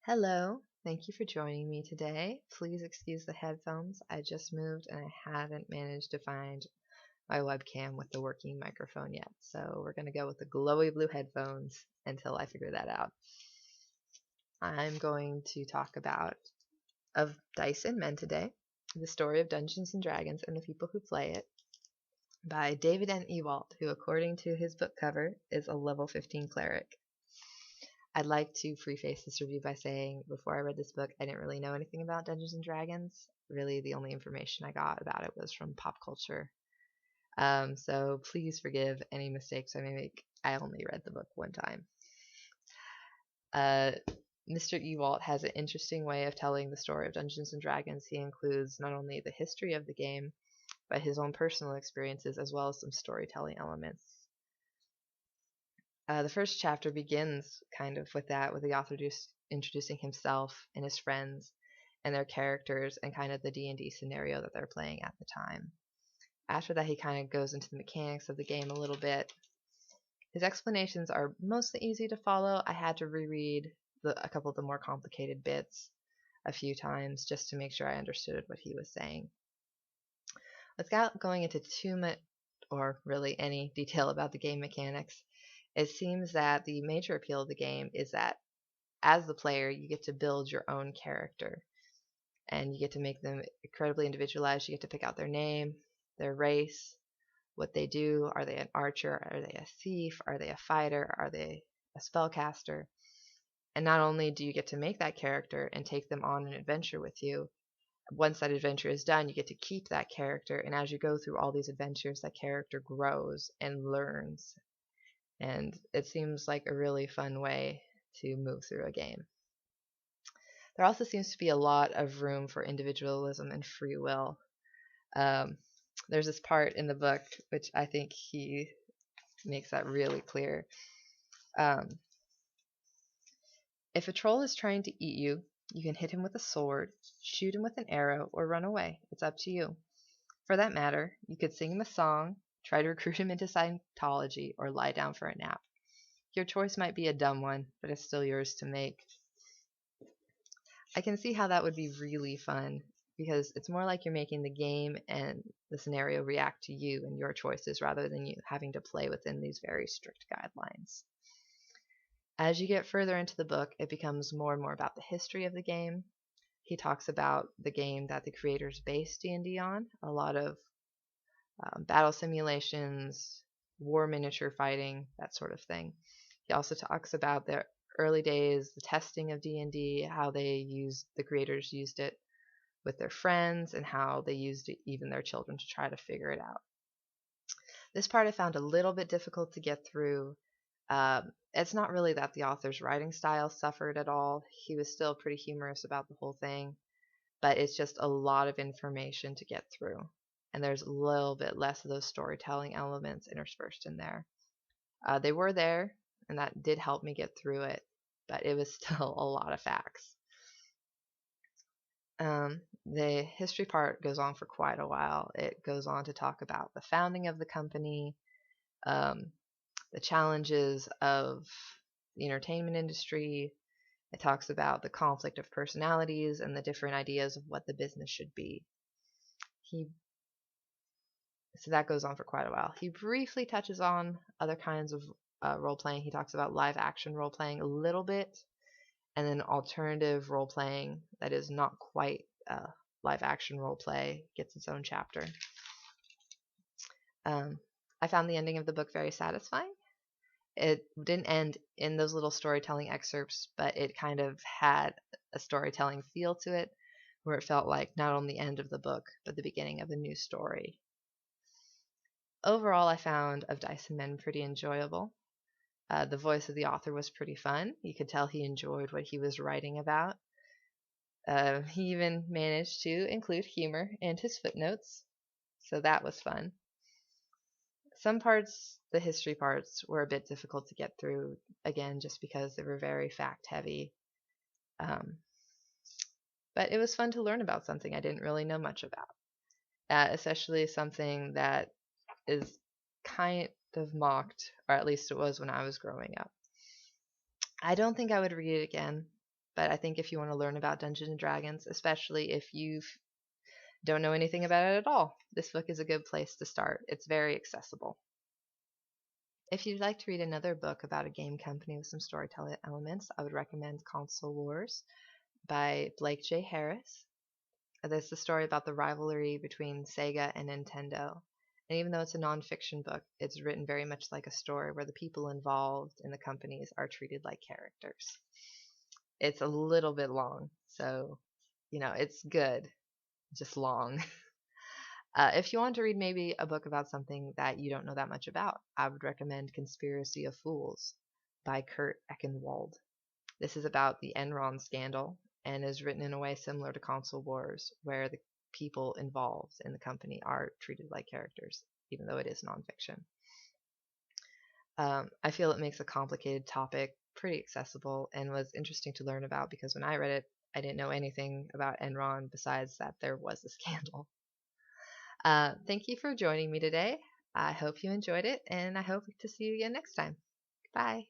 Hello, thank you for joining me today. Please excuse the headphones. I just moved and I haven't managed to find my webcam with the working microphone yet. So we're going to go with the glowy blue headphones until I figure that out. I'm going to talk about Of Dice and Men today, the story of Dungeons and Dragons and the people who play it, by David N. Ewalt, who according to his book cover is a level 15 cleric. I'd like to preface this review by saying before I read this book, I didn't really know anything about Dungeons and Dragons. Really, the only information I got about it was from pop culture. So please forgive any mistakes I may make. I only read the book one time. Mr. Ewalt has an interesting way of telling the story of Dungeons and Dragons. He includes not only the history of the game, but his own personal experiences as well as some storytelling elements. The first chapter begins kind of with that, with the author just introducing himself and his friends and their characters and kind of the D&D scenario that they're playing at the time. After that, he kind of goes into the mechanics of the game a little bit. His explanations are mostly easy to follow. I had to reread a couple of the more complicated bits a few times just to make sure I understood what he was saying. Without going into too much, or really any detail about the game mechanics, it seems that the major appeal of the game is that as the player, you get to build your own character and you get to make them incredibly individualized. You get to pick out their name, their race, what they do. Are they an archer? Are they a thief? Are they a fighter? Are they a spellcaster? And not only do you get to make that character and take them on an adventure with you, once that adventure is done, you get to keep that character. And as you go through all these adventures, that character grows and learns. And it seems like a really fun way to move through a game. There also seems to be a lot of room for individualism and free will. There's this part in the book which I think he makes that really clear. If a troll is trying to eat you, you can hit him with a sword, shoot him with an arrow, or run away. It's up to you. For that matter, you could sing him a song, try to recruit him into Scientology, or lie down for a nap. Your choice might be a dumb one, but it's still yours to make. I can see how that would be really fun, because it's more like you're making the game and the scenario react to you and your choices rather than you having to play within these very strict guidelines. As you get further into the book, it becomes more and more about the history of the game. He talks about the game that the creators based D&D on, a lot of battle simulations, war miniature fighting, that sort of thing. He also talks about the early days, the testing of D&D, how the creators used it with their friends, and how they used it even their children to try to figure it out. This part I found a little bit difficult to get through. It's not really that the author's writing style suffered at all. He was still pretty humorous about the whole thing, but it's just a lot of information to get through. And there's a little bit less of those storytelling elements interspersed in there. They were there, and that did help me get through it, but it was still a lot of facts. The history part goes on for quite a while. It goes on to talk about the founding of the company, the challenges of the entertainment industry. It talks about the conflict of personalities and the different ideas of what the business should be. So that goes on for quite a while. He briefly touches on other kinds of role-playing. He talks about live-action role-playing a little bit, and then alternative role-playing that is not quite live-action role-play gets its own chapter. I found the ending of the book very satisfying. It didn't end in those little storytelling excerpts, but it kind of had a storytelling feel to it, where it felt like not only the end of the book, but the beginning of a new story. Overall, I found Of Dice and Men pretty enjoyable. The voice of the author was pretty fun. You could tell he enjoyed what he was writing about. He even managed to include humor in his footnotes, so that was fun. Some parts, the history parts, were a bit difficult to get through, again, just because they were very fact-heavy. But it was fun to learn about something I didn't really know much about, especially something that is kind of mocked, or at least it was when I was growing up. I don't think I would read it again. But I think if you want to learn about Dungeons and Dragons, especially if you don't know anything about it at all, this book is a good place to start. It's very accessible. If you'd like to read another book about a game company with some storytelling elements, I would recommend Console Wars by Blake J. Harris. This is a story about the rivalry between Sega and Nintendo. And even though it's a nonfiction book, it's written very much like a story where the people involved in the companies are treated like characters. It's a little bit long, so, it's good, just long. If you want to read maybe a book about something that you don't know that much about, I would recommend Conspiracy of Fools by Kurt Eichenwald. This is about the Enron scandal and is written in a way similar to Console Wars, where the people involved in the company are treated like characters, even though it is nonfiction. I feel it makes a complicated topic pretty accessible and was interesting to learn about because when I read it, I didn't know anything about Enron besides that there was a scandal. Thank you for joining me today. I hope you enjoyed it, and I hope to see you again next time. Bye.